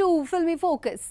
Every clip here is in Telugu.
To filmy focus.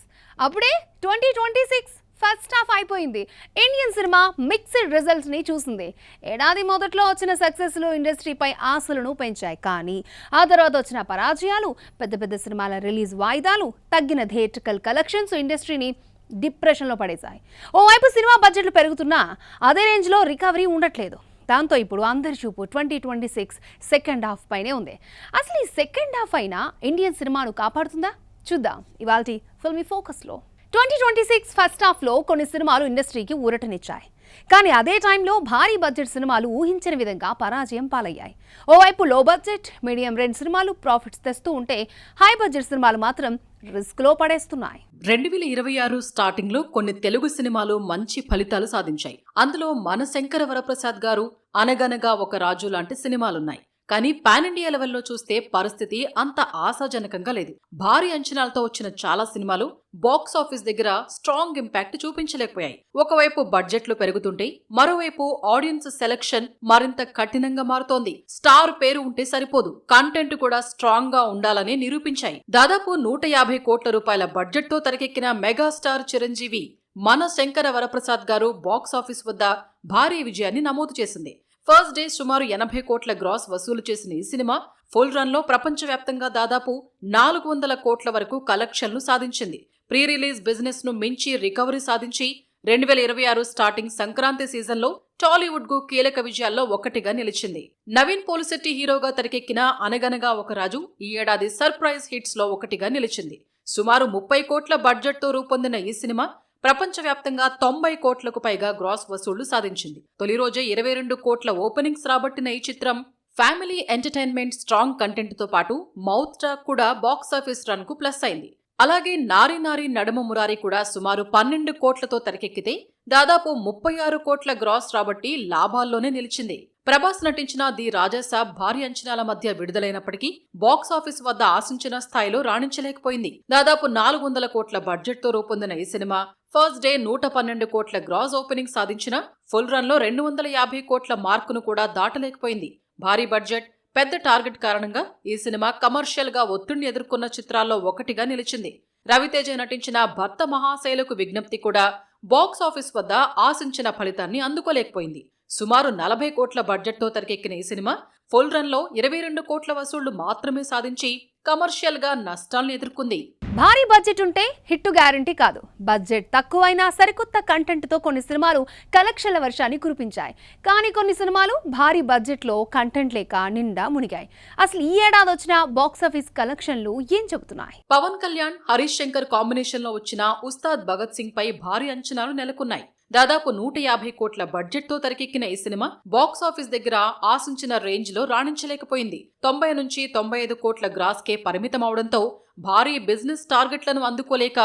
అప్పుడే 2026 ఫస్ట్ హాఫ్ అయిపోయింది. ఇండియన్ సినిమా మిక్స్డ్ రిజల్ట్స్ ని చూసింది. ఏడాది మొదట్లో వచ్చిన సక్సెస్లు ఇండస్ట్రీపై ఆశలను పెంచాయి. కానీ ఆ తర్వాత వచ్చిన పరాజయాలు, పెద్ద పెద్ద సినిమాల రిలీజ్ వాయిదాలు, తగ్గిన థియేట్రికల్ కలెక్షన్స్ ఇండస్ట్రీని డిప్రెషన్లో పడేశాయి. ఓవైపు సినిమా బడ్జెట్లు పెరుగుతున్నా అదే రేంజ్లో రికవరీ ఉండట్లేదు. దాంతో ఇప్పుడు అందరి చూపు 2026 సెకండ్ హాఫ్ పైనే ఉంది. అసలు ఈ సెకండ్ హాఫ్ అయినా ఇండియన్ సినిమాను కాపాడుతుందా? చూద్దాం ఇవాల్టి ఫిల్మీ ఫోకస్లో. 2026 ఫస్ట్ హాఫ్లో కొన్ని సినిమాలు ఇండస్ట్రీకి ఊరటనిచ్చాయి. కానీ అదే టైంలో భారీ బడ్జెట్ సినిమాలు ఊహించిన విధంగా పరాజయం పాలయ్యాయి. ఓవైపు లో బడ్జెట్, మీడియం రేంజ్ సినిమాలు ప్రాఫిట్స్ తెస్తూ ఉంటే హై బడ్జెట్ సినిమాలు మాత్రం రిస్క్లో పడేస్తున్నాయి. 2026 స్టార్టింగ్ లో కొన్ని తెలుగు సినిమాలు మంచి ఫలితాలు సాధించాయి. అందులో మన శంకర వరప్రసాద్ గారు అనగనగా ఒక రాజు లాంటి సినిమాలున్నాయి. కానీ పాన్ ఇండియా లెవెల్లో చూస్తే పరిస్థితి అంత ఆశాజనకంగా లేదు. భారీ అంచనాలతో వచ్చిన చాలా సినిమాలు బాక్స్ ఆఫీస్ దగ్గర స్ట్రాంగ్ ఇంపాక్ట్ చూపించలేకపోయాయి. ఒకవైపు బడ్జెట్లు పెరుగుతుంటే మరోవైపు ఆడియన్స్ సెలెక్షన్ మరింత కఠినంగా మారుతోంది. స్టార్ పేరు ఉంటే సరిపోదు, కంటెంట్ కూడా స్ట్రాంగ్ గా ఉండాలని నిరూపించాయి. దాదాపు 150 కోట్ల రూపాయల బడ్జెట్ తో తెరకెక్కిన మెగాస్టార్ చిరంజీవి మన శంకర వరప్రసాద్ గారు బాక్స్ ఆఫీస్ వద్ద భారీ విజయాన్ని నమోదు చేసింది. ఫస్ట్ డే సుమారు 80 కోట్ల గ్రాస్ వసూలు చేసిన ఈ సినిమా ఫుల్ రన్ లో ప్రపంచవ్యాప్తంగా దాదాపు 400 కోట్ల వరకు కలెక్షన్లు సాధించింది. ప్రీ రిలీజ్ బిజినెస్ ను మించి రికవరీ సాధించి 2026 స్టార్టింగ్ సంక్రాంతి సీజన్ లో టాలీవుడ్ కు కీలక విజయాల్లో ఒకటిగా నిలిచింది. నవీన్ పోలిశెట్టి హీరోగా తెరకెక్కిన అనగనగా ఒక రాజు ఈ ఏడాది సర్ప్రైజ్ హిట్స్ లో ఒకటిగా నిలిచింది. సుమారు 30 కోట్ల బడ్జెట్ తో రూపొందిన ఈ సినిమా ప్రపంచవ్యాప్తంగా 90 కోట్లకు పైగా గ్రాస్ వసూళ్లు సాధించింది. తొలి రోజే 22 కోట్ల ఓపెనింగ్స్ రాబట్టిన ఈ చిత్రం ఫ్యామిలీ ఎంటర్టైన్మెంట్, స్ట్రాంగ్ కంటెంట్ తో పాటు మౌత్ టాక్ కూడా బాక్స్ ఆఫీస్ రన్ కు ప్లస్ అయింది. అలాగే నారీ నారీ నడుమ మురారి కూడా సుమారు 12 కోట్లతో తెరకెక్కితే దాదాపు 36 కోట్ల గ్రాస్ రాబట్టి లాభాల్లోనే నిలిచింది. ప్రభాస్ నటించిన ది రాజాసాబ్ భారీ అంచనాల మధ్య విడుదలైనప్పటికీ బాక్స్ ఆఫీస్ వద్ద ఆశించిన స్థాయిలో రాణించలేకపోయింది. దాదాపు 400 కోట్ల బడ్జెట్ తో రూపొందిన ఈ సినిమా ఫస్ట్ డే 112 కోట్ల గ్రాస్ ఓపెనింగ్ సాధించిన ఫుల్ రన్ లో 250 కోట్ల మార్కును కూడా దాటలేకపోయింది. భారీ బడ్జెట్, పెద్ద టార్గెట్ కారణంగా ఈ సినిమా కమర్షియల్ గా ఒత్తిడిని ఎదుర్కొన్న చిత్రాల్లో ఒకటిగా నిలిచింది. రవితేజ నటించిన భర్త మహాశైలకు విజ్ఞప్తి కూడా బాక్స్ ఆఫీస్ వద్ద ఆశించిన ఫలితాన్ని అందుకోలేకపోయింది. సుమారు 40 కోట్ల బడ్జెట్ తో తెరకెక్కిన ఈ సినిమా ఫుల్ రన్ లో 22 కోట్ల వసూళ్లు మాత్రమే సాధించి కమర్షియల్ గా నష్టాలను ఎదుర్కొంది. భారీ బడ్జెట్ ఉంటే హిట్ గ్యారంటీ కాదు. బడ్జెట్ తక్కువైనా సరికొత్త కంటెంట్ తో కొన్ని సినిమాలు కలెక్షన్ల వర్షాన్ని కురిపించాయి. కానీ కొన్ని సినిమాలు భారీ బడ్జెట్ లో కంటెంట్ లేక నిండా మునిగాయి. అసలు ఈ ఏడాది వచ్చిన బాక్స్ ఆఫీస్ కలెక్షన్లు ఏం చెబుతున్నాయి? పవన్ కళ్యాణ్, హరీష్ శంకర్ కాంబినేషన్ లో వచ్చిన ఉస్తాద్ భగత్ సింగ్ పై భారీ అంచనాలు నెలకొన్నాయి. దాదాపు 150 కోట్ల బడ్జెట్ తో తెరకెక్కిన ఈ సినిమా బాక్స్ ఆఫీస్ దగ్గర ఆశించిన రేంజ్ లో రాణించలేకపోయింది. 90 నుంచి 95 కోట్ల గ్రాస్ కే పరిమితమవడంతో భారీ బిజినెస్ టార్గెట్లను అందుకోలేక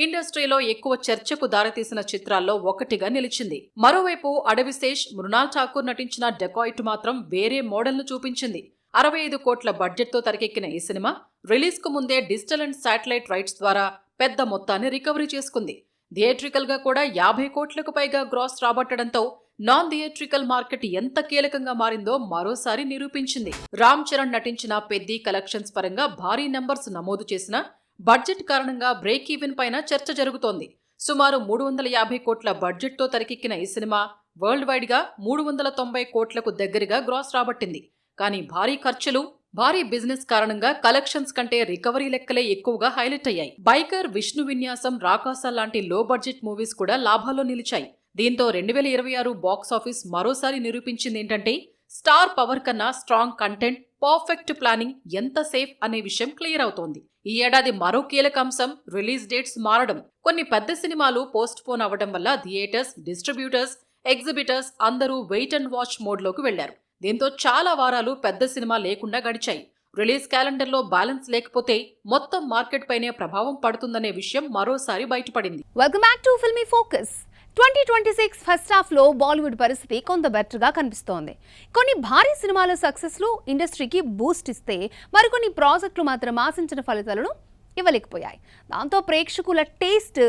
ఇండస్ట్రీలో ఎక్కువ చర్చకు దారితీసిన చిత్రాల్లో ఒకటిగా నిలిచింది. మరోవైపు అడవిశేష్, మృణాల్ ఠాకూర్ నటించిన డెకాయిట్ మాత్రం వేరే మోడల్ ను చూపించింది. 65 కోట్ల బడ్జెట్ తో తెరకెక్కిన ఈ సినిమా రిలీజ్ కు ముందే డిజిటల్ అండ్ శాటిలైట్ రైట్స్ ద్వారా పెద్ద మొత్తాన్ని రికవరీ చేసుకుంది. థియేట్రికల్ గా కూడా 50 కోట్లకు పైగా గ్రాస్ రాబట్టడంతో నాన్ థియేట్రికల్ మార్కెట్ ఎంత కీలకంగా మారిందో మరోసారి నిరూపించింది. రామ్ చరణ్ నటించిన పెద్ది కలెక్షన్స్ పరంగా భారీ నంబర్స్ నమోదు చేసిన బడ్జెట్ కారణంగా బ్రేక్ ఈవెన్ పైన చర్చ జరుగుతోంది. సుమారు 350 కోట్ల బడ్జెట్ తో తెరకెక్కిన ఈ సినిమా వరల్డ్ వైడ్ గా 390 కోట్లకు దగ్గరగా గ్రాస్ రాబట్టింది. కానీ భారీ ఖర్చులు, భారీ బిజినెస్ కారణంగా కలెక్షన్స్ కంటే రికవరీ లెక్కలే ఎక్కువగా హైలైట్ అయ్యాయి. బైకర్, విష్ణు విన్యాసం, రాకాస లాంటి లో బడ్జెట్ మూవీస్ కూడా లాభాల్లో నిలిచాయి. దీంతో 2026 బాక్స్ ఆఫీస్ మరోసారి నిరూపించింది ఏంటంటే స్టార్ పవర్ కన్నా స్ట్రాంగ్ కంటెంట్, పర్ఫెక్ట్ ప్లానింగ్ ఎంత సేఫ్ అనే విషయం క్లియర్ అవుతోంది. ఈ ఏడాది మరో కీలక అంశం రిలీజ్ డేట్స్ మారడం. కొన్ని పెద్ద సినిమాలు పోస్ట్ పోన్ అవ్వడం వల్ల థియేటర్స్, డిస్ట్రిబ్యూటర్స్, ఎగ్జిబిటర్స్ అందరూ వెయిట్ అండ్ వాచ్ మోడ్ లోకి వెళ్లారు. దీంతో చాలా వారాలు పెద్ద సినిమా లేకుండా గడిచాయి. రిలీజ్ క్యాలెండర్ లో బ్యాలెన్స్ లేకపోతే మొత్తం మార్కెట్ పైనే ప్రభావం పడుతుందనే విషయం మరోసారి బయటపడింది. Welcome back to filmy focus. 2026 first half లో బాలీవుడ్ పరిస్థితి కొంత బెటర్ గా కనిపిస్తోంది. కొన్ని భారీ సినిమాల సక్సెస్ లు ఇండస్ట్రీకి బూస్ట్ ఇస్తే మరికొన్ని ప్రాజెక్టులు మాత్రం ఆశించిన ఫలితాలను ఇవ్వలేకపోయాయి. దాంతో ప్రేక్షకుల టేస్ట్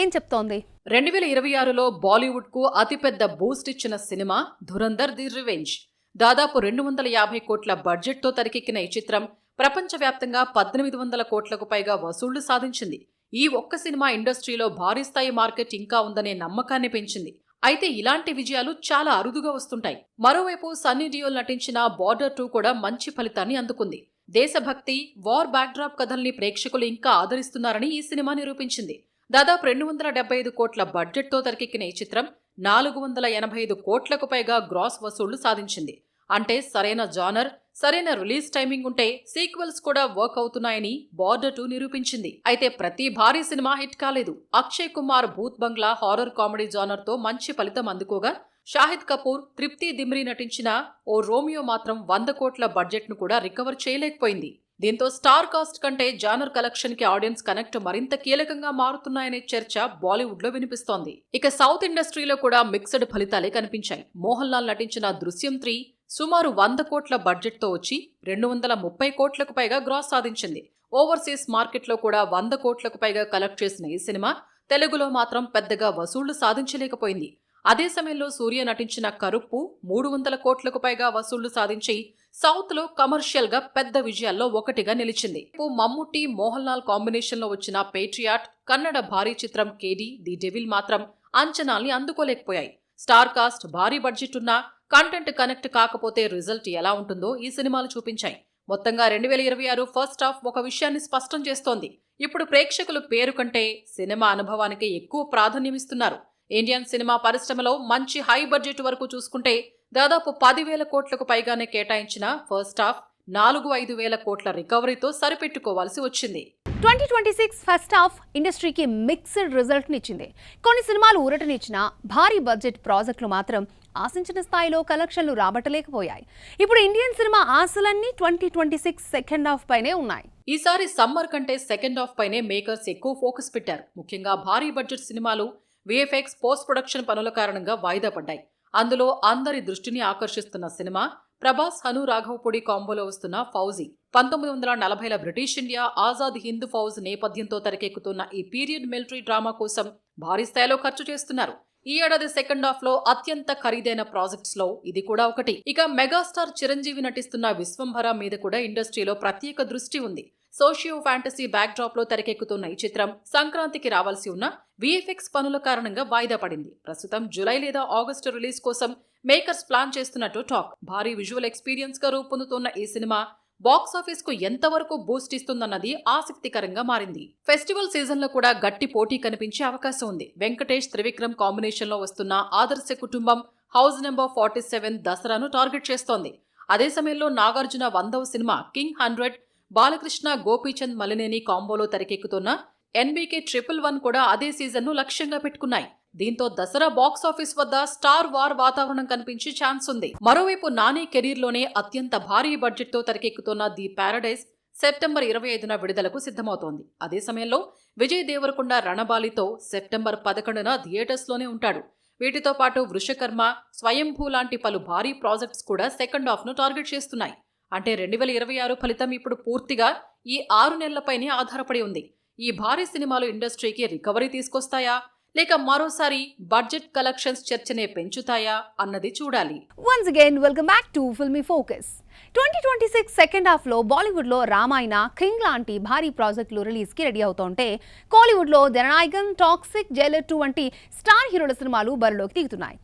ఏం చెప్తోంది? 2026లో బాలీవుడ్ కు అతిపెద్ద బూస్ట్ ఇచ్చిన సినిమా ధురంధర్ ది రివెంజ్. దాదాపు 250 కోట్ల బడ్జెట్ తో తెరకెక్కిన ఈ చిత్రం ప్రపంచవ్యాప్తంగా 1800 కోట్లకు పైగా వసూళ్లు సాధించింది. ఈ ఒక్క సినిమా ఇండస్ట్రీలో భారీ స్థాయి మార్కెట్ ఇంకా ఉందనే నమ్మకాన్ని పెంచింది. అయితే ఇలాంటి విజయాలు చాలా అరుదుగా వస్తుంటాయి. మరోవైపు సన్నీ డియోల్ నటించిన బార్డర్ 2 కూడా మంచి ఫలితాన్ని అందుకుంది. దేశభక్తి, వార్ బ్యాక్డ్రాప్ కథల్ని ప్రేక్షకులు ఇంకా ఆదరిస్తున్నారని ఈ సినిమా నిరూపించింది. దాదాపు 275 కోట్ల బడ్జెట్తో తెరకెక్కిన ఈ చిత్రం 485 కోట్లకు పైగా గ్రాస్ వసూళ్లు సాధించింది. అంటే సరైన జానర్, సరైన రిలీజ్ టైమింగ్ ఉంటే సీక్వెల్స్ కూడా వర్క్ అవుతున్నాయని బార్డర్ 2 నిరూపించింది. అయితే ప్రతి భారీ సినిమా హిట్ కాలేదు. అక్షయ్ కుమార్ భూత్ బంగ్లా హారర్ కామెడీ జానర్ తో మంచి ఫలితం అందుకోగా, షాహిద్ కపూర్, తృప్తి దిమ్రీ నటించిన ఓ రోమియో మాత్రం 100 కోట్ల బడ్జెట్ ను కూడా రికవర్ చేయలేకపోయింది. దీంతో స్టార్ కాస్ట్ కంటే జానర్ కలెక్షన్ కి ఆడియన్స్ కనెక్ట్ మరింత కీలకంగా మారుతున్నాయనే చర్చ బాలీవుడ్ లో వినిపిస్తోంది. ఇక సౌత్ ఇండస్ట్రీలో కూడా మిక్స్డ్ ఫలితాలే కనిపించాయి. మోహన్ లాల్ నటించిన దృశ్యం 3 సుమారు 100 కోట్ల బడ్జెట్ తో వచ్చి 230 కోట్లకు పైగా గ్రాస్ సాధించింది. ఓవర్సీస్ మార్కెట్లో కూడా 100 కోట్లకు పైగా కలెక్ట్ చేసిన ఈ సినిమా తెలుగులో మాత్రం పెద్దగా వసూళ్లు సాధించలేకపోయింది. అదే సమయంలో సూర్య నటించిన కరుప్పు 300 కోట్లకు పైగా వసూళ్లు సాధించి సౌత్ లో కమర్షియల్ గా పెద్ద విజయాల్లో ఒకటిగా నిలిచింది. మమ్ముట్టి, మోహన్ లాల్ కాంబినేషన్ లో వచ్చిన పేట్రియాట్, కన్నడ భారీ చిత్రం కేడి ది డెవిల్ మాత్రం అంచనాల్ని అందుకోలేకపోయాయి. స్టార్ కాస్ట్, భారీ బడ్జెట్ ఉన్నా కంటెంట్ కనెక్ట్ కాకపోతే రిజల్ట్ ఎలా ఉంటుందో ఈ సినిమాలు చూపించాయి. మొత్తంగా 2026 ఫస్ట్ హాఫ్ ఒక విషయాన్ని స్పష్టం చేస్తోంది. ఇప్పుడు ప్రేక్షకులు పేరు కంటే సినిమా అనుభవానికి ఎక్కువ ప్రాధాన్యమిస్తున్నారు. ఇండియన్ సినిమా పరిశ్రమలో మంచి హై బడ్జెట్ వరకు చూసుకుంటే దాదాపు 10,000 కోట్లకు పైగానే కేటాయించిన ఫస్ట్ హాఫ్ 4-5 వేల కోట్ల రికవరీతో సరిపెట్టుకోవాల్సి వచ్చింది. 2026 ఫస్ట్ హాఫ్ ఇండస్ట్రీకి మిక్స్డ్ రిజల్ట్ నిచ్చింది. కొన్ని సినిమాలు ఊరటనిచ్చినా భారీ బడ్జెట్ ప్రాజెక్టులు మాత్రం ఆశించిన స్థాయిలో కలెక్షన్లు రాబట్టలేకపోయాయి. ఇప్పుడు ఇండియన్ సినిమా ఆశలన్నీ 2026 సెకండ్ హాఫ్ పైనే ఉన్నాయి. ఈసారి సమ్మర్ కంటే సెకండ్ హాఫ్ పైనే మేకర్స్ ఎక్కువ ఫోకస్ పెట్టారు. ముఖ్యంగా భారీ బడ్జెట్ సినిమాలు విఎఫ్ఎక్స్, పోస్ట్ ప్రొడక్షన్ పనుల కారణంగా వాయిదా పడ్డాయి. అందులో అందరి దృష్టిని ఆకర్షిస్తున్న సినిమా ప్రభాస్, హను రాఘవపూడి కాంబోలో వస్తున్న ఫౌజీ. 1940ల బ్రిటిష్ ఇండియా, ఆజాద్ హింద్ ఫౌజ్ నేపథ్యంతో తెరకెక్కుతున్న ఈ పీరియడ్ మిలిటరీ డ్రామా కోసం భారీ స్థాయిలో ఖర్చు చేస్తున్నారు. ఈ ఏడాది సెకండ్ హాఫ్ లో అత్యంత ఖరీదైన ప్రాజెక్ట్స్ లో ఇది కూడా ఒకటి. ఇక మెగాస్టార్ చిరంజీవి నటిస్తున్న విశ్వంభర మీద కూడా ఇండస్ట్రీలో ప్రత్యేక దృష్టి ఉంది. సోషియో ఫ్యాంటసీ బ్యాక్ డ్రాప్ లో తెరకెక్కుతున్న ఈ చిత్రం సంక్రాంతికి రావాల్సి ఉన్న విఎఫ్ఎక్స్ పనుల కారణంగా వాయిదా పడింది. ప్రస్తుతం జూలై లేదా ఆగస్టు రిలీజ్ కోసం మేకర్స్ ప్లాన్ చేస్తున్నట్టు టాక్. భారీ విజువల్ ఎక్స్పీరియన్స్ గా రూపొందుతున్న ఈ సినిమా బాక్స్ ఆఫీస్ కు ఎంతవరకు బూస్ట్ ఇస్తుందన్నది ఆసక్తికరంగా మారింది. ఫెస్టివల్ సీజన్ లో కూడా గట్టి పోటీ కనిపించే అవకాశం ఉంది. వెంకటేష్, త్రివిక్రమ్ కాంబినేషన్ లో వస్తున్న ఆదర్శ కుటుంబం హౌస్ నెంబర్ 47 దసరాను టార్గెట్ చేస్తోంది. అదే సమయంలో నాగార్జున 100వ సినిమా కింగ్ 100, బాలకృష్ణ, గోపీచంద్ మలినేని కాంబోలో తెరకెక్కుతున్న ఎన్బీకే 111 కూడా అదే సీజన్ ను లక్ష్యంగా పెట్టుకున్నాయి. దీంతో దసరా బాక్స్ ఆఫీస్ వద్ద స్టార్ వార్ వాతావరణం కనిపించే ఛాన్స్ ఉంది. మరోవైపు నాని కెరీర్ లోనే అత్యంత భారీ బడ్జెట్ తో తెరకెక్కుతున్న ది ప్యారడైజ్ సెప్టెంబర్ 25న విడుదలకు సిద్ధమవుతోంది. అదే సమయంలో విజయ్ దేవరకొండ రణబాలితో సెప్టెంబర్ 11న థియేటర్స్ లోనే ఉంటాడు. వీటితో పాటు వృషకర్మ, స్వయంభూ లాంటి పలు భారీ ప్రాజెక్ట్స్ కూడా సెకండ్ హాఫ్ ను టార్గెట్ చేస్తున్నాయి. అంటే 2026 ఫలితం ఇప్పుడు పూర్తిగా ఈ 6 నెలలపైనే ఆధారపడి ఉంది. ఈ భారీ సినిమాలు ఇండస్ట్రీకి రికవరీ తీసుకొస్తాయా, లేక మరోసారి బడ్జెట్ కలెక్షన్స్ చర్చనే పెంచుతాయా అన్నది చూడాలి. Once again, welcome back to Filmy Focus. 2026 second half లో బాలీవుడ్ లో రామాయణ, కింగ్ లాంటి భారీ ప్రాజెక్టులు రిలీజ్ కి రెడీ అవుతుంటే కోలీవుడ్ లో జననాయకన్, టాక్సిక్, జైలర్ 2 వంటి స్టార్ హీరోల సినిమాలు బరిలోకి దిగుతున్నాయి.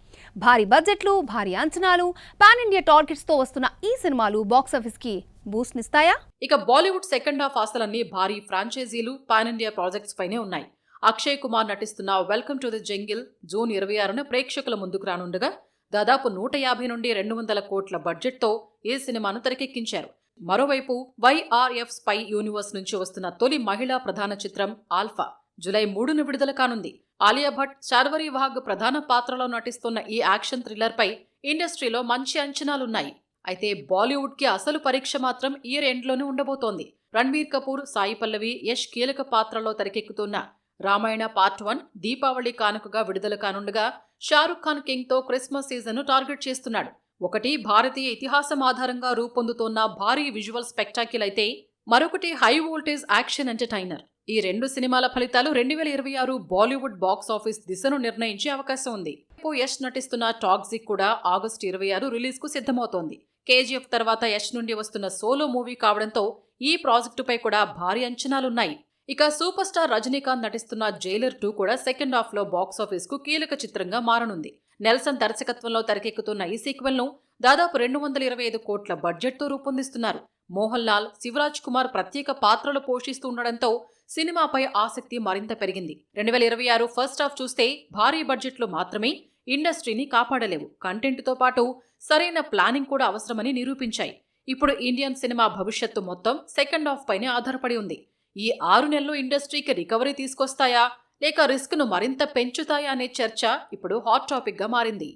భారీ బడ్జెట్లు, భారీ అంచనాలు, పాన్ ఇండియా టార్గెట్స్ తో వస్తున్న ఈ సినిమాలు బాక్స్ ఆఫీస్ కి బూస్ట్ నిస్తాయా? ఇక బాలీవుడ్ సెకండ్ హాఫ్ ఆశలన్నీ భారీ ఫ్రాంచైజీలు, పాన్ ఇండియా ప్రాజెక్ట్స్ పైనే ఉన్నాయి. అక్షయ్ కుమార్ నటిస్తున్న welcome to the jungle June 26న ప్రేక్షకుల ముందుకు రానుండగా దాదాపు 150 నుండి 200 కోట్ల బడ్జెట్తో ఈ సినిమాను తెరకెక్కించారు. మరోవైపు వైఆర్ఎఫ్ స్పై యూనివర్స్ నుంచి వస్తున్న తొలి మహిళా ప్రధాన చిత్రం ఆల్ఫా జూలై 3న విడుదల కానుంది. ఆలియా భట్, శార్వరి వాగ్ ప్రధాన పాత్రలో నటిస్తున్న ఈ యాక్షన్ థ్రిల్లర్ పై ఇండస్ట్రీలో మంచి అంచనాలున్నాయి. అయితే బాలీవుడ్ కి అసలు పరీక్ష మాత్రం ఇయర్ ఎండ్ లోనే ఉండబోతోంది. రణ్బీర్ కపూర్, సాయి పల్లవి, యష్ కీలక పాత్రలో తెరకెక్కుతున్న రామాయణ పార్ట్ 1 దీపావళి కానుకగా విడుదల కానుండగా షారుఖ్ ఖాన్ కింగ్ తో క్రిస్మస్ సీజన్ ను టార్గెట్ చేస్తున్నాడు. ఒకటి భారతీయ ఇతిహాసం ఆధారంగా రూపొందుతోన్న భారీ విజువల్ స్పెక్టాక్యుల్ అయితే మరొకటి హై వోల్టేజ్ యాక్షన్ ఎంటర్టైనర్. ఈ 2 సినిమాల ఫలితాలు 2026 బాలీవుడ్ బాక్స్ ఆఫీస్ దిశను నిర్ణయించే అవకాశం ఉంది. యష్ నటిస్తున్న టాక్సిక్ కూడా ఆగస్టు 26 రిలీజ్ కు సిద్ధమవుతోంది. కేజీఎఫ్ తర్వాత యష్ నుండి వస్తున్న సోలో మూవీ కావడంతో ఈ ప్రాజెక్టుపై కూడా భారీ అంచనాలున్నాయి. ఇక సూపర్ స్టార్ రజనీకాంత్ నటిస్తున్న జైలర్ 2 కూడా సెకండ్ హాఫ్ లో బాక్సాఫీస్ కు కీలక చిత్రంగా మారనుంది. నెల్సన్ దర్శకత్వంలో తెరకెక్కుతున్న ఈ సీక్వెల్ ను దాదాపు 225 కోట్ల బడ్జెట్ తో రూపొందిస్తున్నారు. మోహన్ లాల్, శివరాజ్ కుమార్ ప్రత్యేక పాత్రలు పోషిస్తూ ఉండడంతో సినిమాపై ఆసక్తి మరింత పెరిగింది. 2026 ఫస్ట్ హాఫ్ చూస్తే భారీ బడ్జెట్లు మాత్రమే ఇండస్ట్రీని కాపాడలేవు, కంటెంట్తో పాటు సరైన ప్లానింగ్ కూడా అవసరమని నిరూపించాయి. ఇప్పుడు ఇండియన్ సినిమా భవిష్యత్తు మొత్తం సెకండ్ హాఫ్ పైనే ఆధారపడి ఉంది. ఈ 6 నెలలు ఇండస్ట్రీకి రికవరీ తీసుకొస్తాయా లేక రిస్క్ ను మరింత పెంచుతాయా అనే చర్చ ఇప్పుడు హాట్ టాపిక్ గా మారింది.